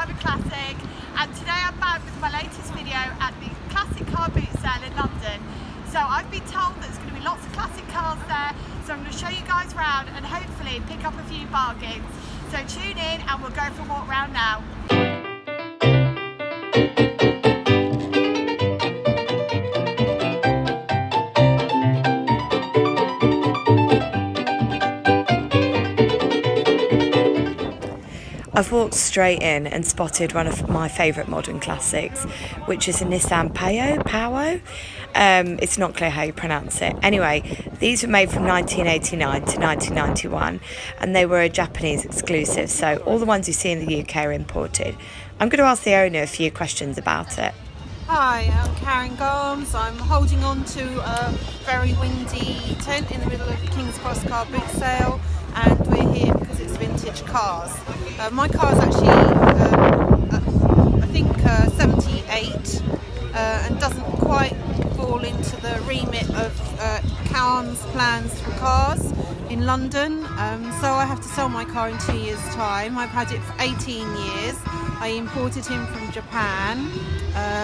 Classic, and today I'm back with my latest video at the Classic Car Boot Sale in London. So I've been told there's going to be lots of classic cars there, so I'm going to show you guys around and hopefully pick up a few bargains. So tune in and we'll go for a walk around now. I've walked straight in and spotted one of my favourite modern classics, which is a Nissan Pao. It's not clear how you pronounce it. Anyway, these were made from 1989 to 1991 and they were a Japanese exclusive, so all the ones you see in the UK are imported. I'm going to ask the owner a few questions about it. Hi, I'm Karen Garms. I'm holding on to a very windy tent in the middle of the King's Cross Car Boot Sale, and we're here because it's vintage cars. My car is actually, I think, 78 and doesn't quite fall into the remit of Karen's plans for cars in London. So I have to sell my car in 2 years' time. I've had it for 18 years. I imported him from Japan.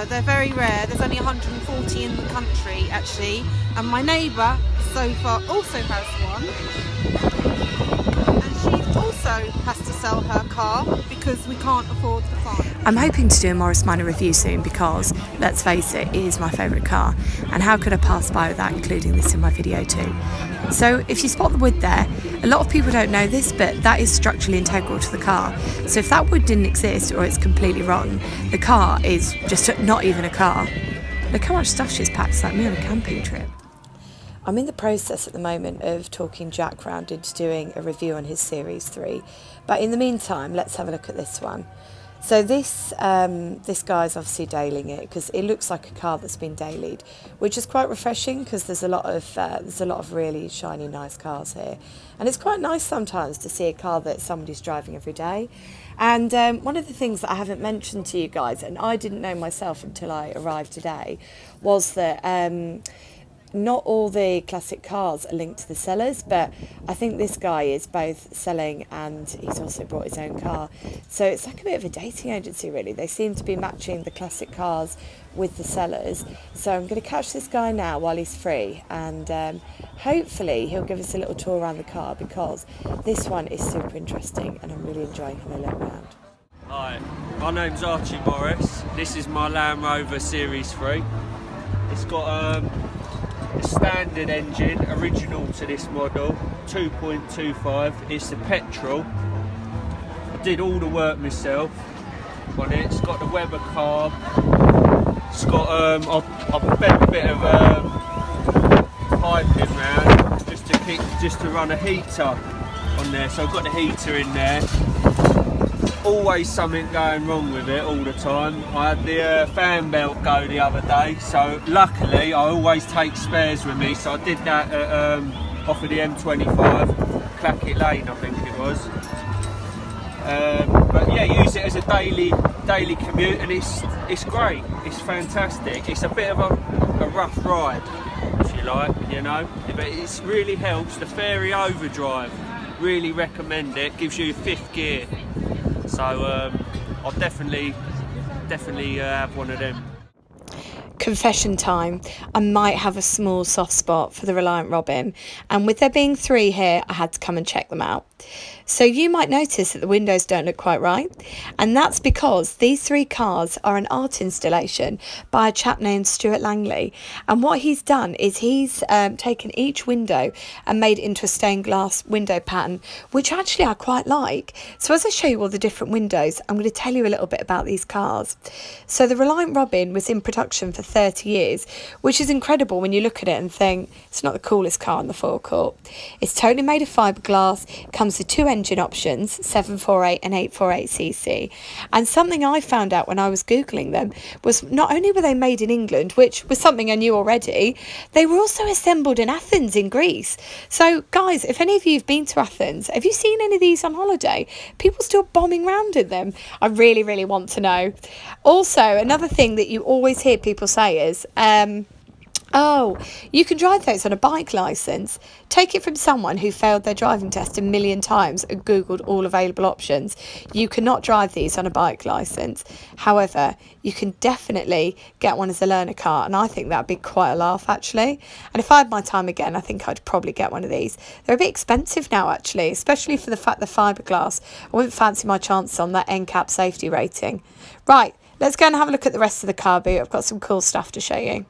They're very rare. There's only 140 in the country actually, and my neighbour so far also has one. Also has to sell her car because we can't afford the fine. I'm hoping to do a Morris Minor review soon because, let's face it, it is my favourite car, and how could I pass by without including this in my video too? So if you spot the wood there, a lot of people don't know this, but that is structurally integral to the car. So if that wood didn't exist or it's completely rotten, the car is just not even a car. Look how much stuff she's packed, it's like me on a camping trip. I'm in the process at the moment of talking Jack round into doing a review on his Series 3. But in the meantime, let's have a look at this one. So this guy's obviously dailying it because it looks like a car that's been dailied, which is quite refreshing because there's a lot of really shiny, nice cars here. And it's quite nice sometimes to see a car that somebody's driving every day. And one of the things that I haven't mentioned to you guys, and I didn't know myself until I arrived today, was that not all the classic cars are linked to the sellers, but I think this guy is both selling and he's also brought his own car. So it's like a bit of a dating agency really. They seem to be matching the classic cars with the sellers. So I'm going to catch this guy now while he's free, and hopefully he'll give us a little tour around the car because this one is super interesting and I'm really enjoying having a look around. Hi, my name's Archie Morris. This is my Land Rover Series 3. It's got a standard engine, original to this model, 2.25. It's the petrol. I did all the work myself on it. It's got the Weber carb. It's got I've bent a bit of piping round just to run a heater on there. So I've got the heater in there. Always something going wrong with it all the time. I had the fan belt go the other day, so luckily I always take spares with me, so I did that at, off of the M25, Clackett Lane I think it was. But yeah, use it as a daily commute, and it's great, it's fantastic. It's a bit of a rough ride, if you like, you know, but it really helps. The Fairy Overdrive, really recommend it, gives you 5th gear. So I'll definitely have one of them. Confession time. I might have a small soft spot for the Reliant Robin, and with there being 3 here, I had to come and check them out. So you might notice that the windows don't look quite right, and that's because these 3 cars are an art installation by a chap named Stuart Langley, and what he's done is he's taken each window and made it into a stained glass window pattern, which actually I quite like. So as I show you all the different windows, I'm going to tell you a little bit about these cars. So the Reliant Robin was in production for 30 years, which is incredible when you look at it and think it's not the coolest car on the forecourt. It's totally made of fiberglass, comes with 2 engine options, 748 and 848cc. And something I found out when I was Googling them was not only were they made in England, which was something I knew already, they were also assembled in Athens in Greece. So guys, if any of you have been to Athens, have you seen any of these on holiday? People still bombing around in them? I really want to know. Also, another thing that you always hear people say is, Oh, you can drive those on a bike licence. Take it from someone who failed their driving test a million times and Googled all available options. You cannot drive these on a bike licence. However, you can definitely get one as a learner car, and I think that'd be quite a laugh, actually. And if I had my time again, I think I'd probably get one of these. They're a bit expensive now, actually, especially for the fact they're fiberglass. I wouldn't fancy my chances on that NCAP safety rating. Right, let's go and have a look at the rest of the car boot. I've got some cool stuff to show you.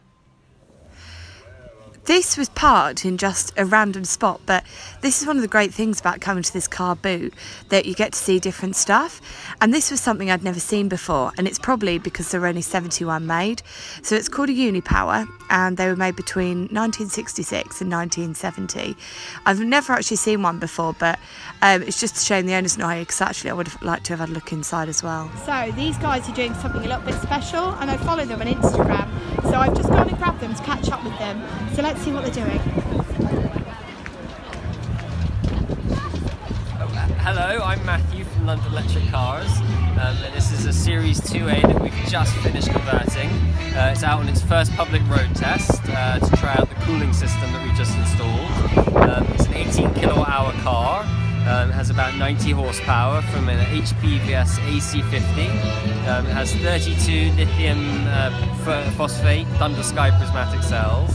This was parked in just a random spot, but this is one of the great things about coming to this car boot, that you get to see different stuff. And this was something I'd never seen before, and it's probably because there were only 71 made. So it's called a Unipower, and they were made between 1966 and 1970. I've never actually seen one before, but it's just a shame the owner's not here, because actually I would have liked to have had a look inside as well. So these guys are doing something a little bit special, and I follow them on Instagram, so I've just gone and grabbed them to catch up with them. So let's see what they're doing. Hello, I'm Matthew from London Electric Cars, and this is a Series 2A that we've just finished converting. It's out on its first public road test to try out the cooling system that we just installed. It's an 18 kilowatt-hour car. It has about 90 horsepower from an HPVS AC50. It has 32 lithium phosphate Thunder Sky prismatic cells.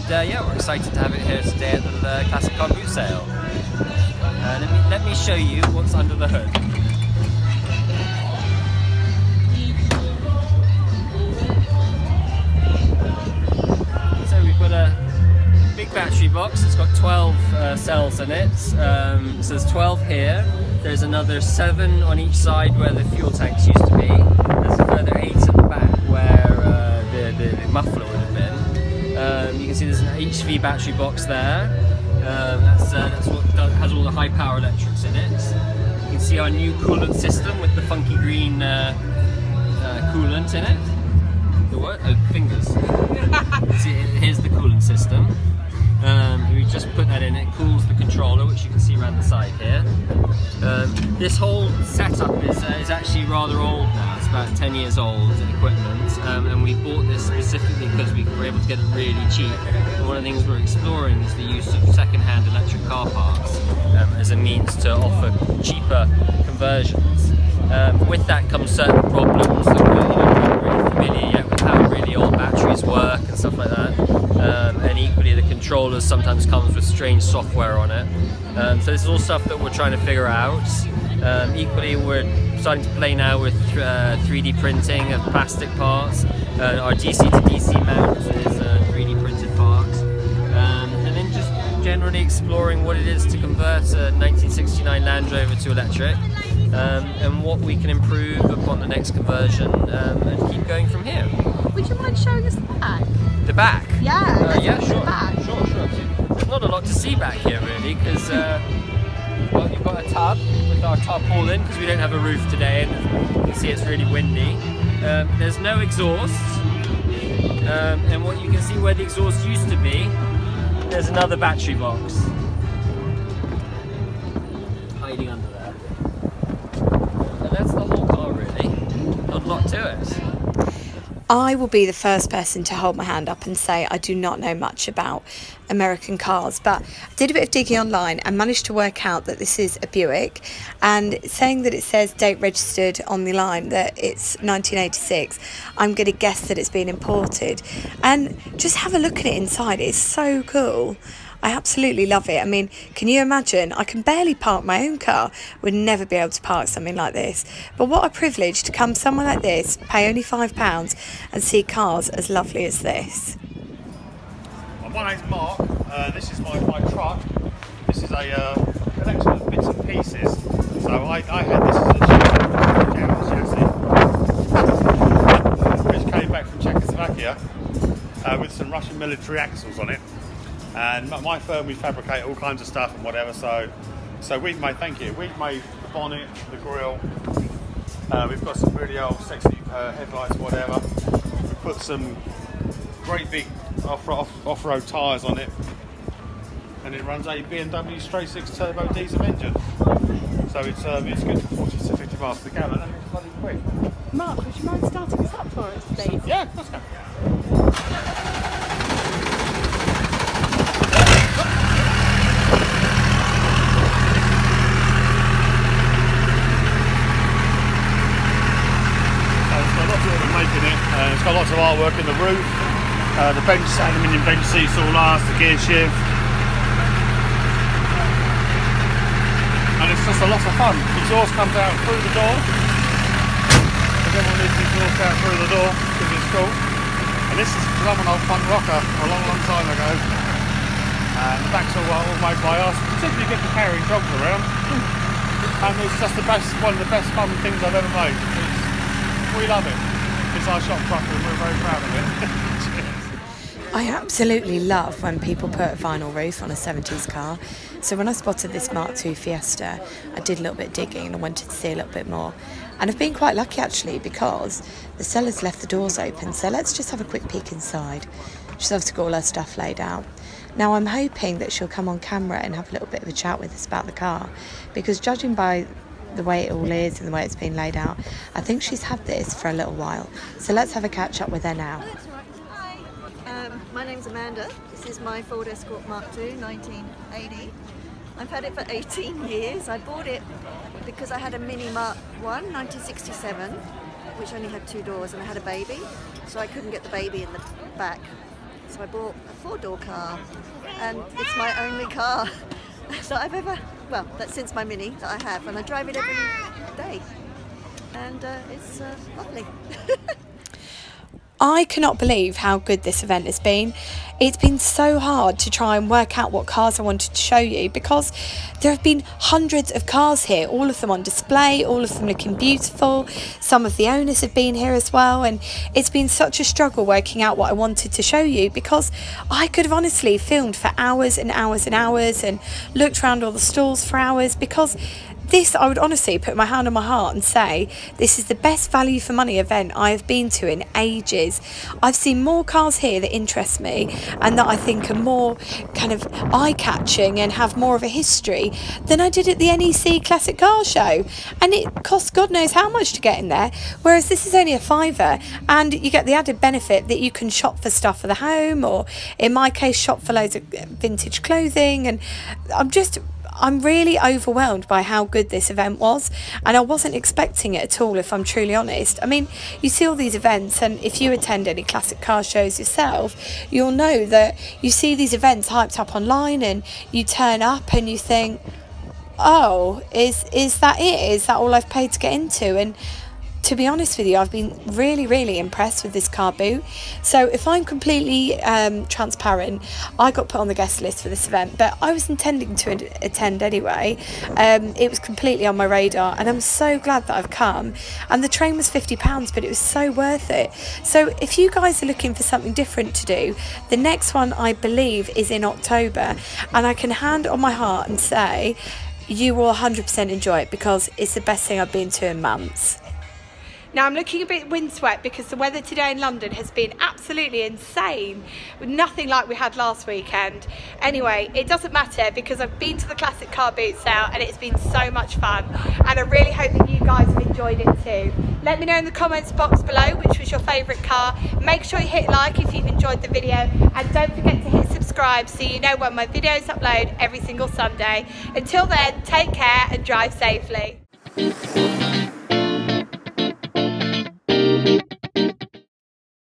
Yeah, we're excited to have it here today at the Classic Car Boot Sale. Let me show you what's under the hood. So we've got a big battery box. It's got 12 cells in it. So there's 12 here. There's another 7 on each side where the fuel tanks used to be. There's a further 8 at the back where the muffler would have been. You can see there's an HV battery box there. That's what has all the high power electrics in it. You can see our new coolant system with the funky green coolant in it. The what? Oh, fingers. See, here's the coolant system. We just put that in. It cools the controller, which you can see around the side here. This whole setup is actually rather old now. It's about 10 years old in equipment, and we bought this specifically because we were able to get it really cheap. And one of the things we're exploring is the use of second-hand electric car parts as a means to offer cheaper conversions. With that comes certain problems that we're not really familiar yet with how really old batteries work and stuff like that. And equally, the controllers sometimes comes with strange software on it. So this is all stuff that we're trying to figure out. Equally, we're starting to play now with 3D printing of plastic parts. Our DC to DC mount is 3D printed parts. And then just generally exploring what it is to convert a 1969 Land Rover to electric. And what we can improve upon the next conversion, and keep going from here. Would you mind showing us the back? The back? Yeah, yeah, sure. The back. Sure. There's not a lot to see back here really, because you've got a tub with our tarpaulin, because we don't have a roof today, and you can see it's really windy. There's no exhaust, and what you can see where the exhaust used to be, there's another battery box hiding under there. And that's the whole car really, not a lot to it. I will be the first person to hold my hand up and say I do not know much about American cars, but I did a bit of digging online and managed to work out that this is a Buick, and saying that it says date registered on the line that it's 1986, I'm going to guess that it's been imported. And just have a look at it inside, it's so cool. I absolutely love it. I mean, can you imagine? I can barely park my own car. Would never be able to park something like this. But what a privilege to come somewhere like this, pay only £5 and see cars as lovely as this. My name's Mark. This is my truck. This is a collection of bits and pieces. So I had this as a chassis, which came back from Czechoslovakia with some Russian military axles on it. And my firm, we fabricate all kinds of stuff and whatever. So we've made, we've made the bonnet, the grille. We've got some really old, sexy headlights, whatever. We put some great big off-road tyres on it, and it runs a BMW straight 6 turbo diesel engine. So So it's good for 40 to 50 miles per gallon, and it's bloody quick. Mark, would you mind starting us up for us, please? Yeah, let's go. It's got lots of artwork in the roof, the bench, aluminium bench seats all last, the gear shift, and it's just a lot of fun. The exhaust comes out through the door, because everyone needs the exhaust out through the door because it's cool. And this is because I'm an old punk rocker a long time ago, and the backs are all made by us, particularly good for carrying dogs around, and it's just one of the best fun things I've ever made. We love it. It's our shop proper and we're very proud of it. I absolutely love when people put a vinyl roof on a 70s car. So when I spotted this Mark II Fiesta, I did a little bit of digging and I wanted to see a little bit more. And I've been quite lucky actually, because the seller's left the doors open. So let's just have a quick peek inside. She's obviously got all her stuff laid out. Now I'm hoping that she'll come on camera and have a little bit of a chat with us about the car, because judging by the way it all is and the way it's been laid out, I think she's had this for a little while. So let's have a catch up with her now. Hi, my name's Amanda. This is my Ford Escort Mark II 1980. I've had it for 18 years. I bought it because I had a Mini Mark I 1967, which only had 2 doors, and I had a baby, so I couldn't get the baby in the back. So I bought a 4-door car, and it's my only car that I've ever, well, that's since my Mini that I have, and I drive it every day, and it's lovely. I cannot believe how good this event has been. It's been so hard to try and work out what cars I wanted to show you, because there have been hundreds of cars here, all of them on display, all of them looking beautiful. Some of the owners have been here as well, and it's been such a struggle working out what I wanted to show you, because I could have honestly filmed for hours and hours and hours and looked around all the stalls for hours, because this, I would honestly put my hand on my heart and say, this is the best value for money event I have been to in ages. I've seen more cars here that interest me and that I think are more kind of eye-catching and have more of a history than I did at the NEC Classic Car Show. And it costs God knows how much to get in there, whereas this is only a £5, and you get the added benefit that you can shop for stuff for the home, or in my case shop for loads of vintage clothing. And I'm really overwhelmed by how good this event was, and I wasn't expecting it at all, if I'm truly honest. I mean, you see all these events, and if you attend any classic car shows yourself, you'll know that you see these events hyped up online, and you turn up and you think, oh, is that it? Is that all I've paid to get into? And to be honest with you, I've been really impressed with this car boot. So if I'm completely transparent, I got put on the guest list for this event, but I was intending to attend anyway. It was completely on my radar, and I'm so glad that I've come. And the train was £50, but it was so worth it. So if you guys are looking for something different to do, the next one I believe is in October, and I can hand on my heart and say you will 100% enjoy it, because it's the best thing I've been to in months. Now I'm looking a bit windswept because the weather today in London has been absolutely insane, with nothing like we had last weekend. Anyway, it doesn't matter, because I've been to the Classic Car Boot Sale and it's been so much fun, and I really hope that you guys have enjoyed it too. Let me know in the comments box below which was your favourite car. Make sure you hit like if you've enjoyed the video, and don't forget to hit subscribe so you know when my videos upload every single Sunday. Until then, take care and drive safely.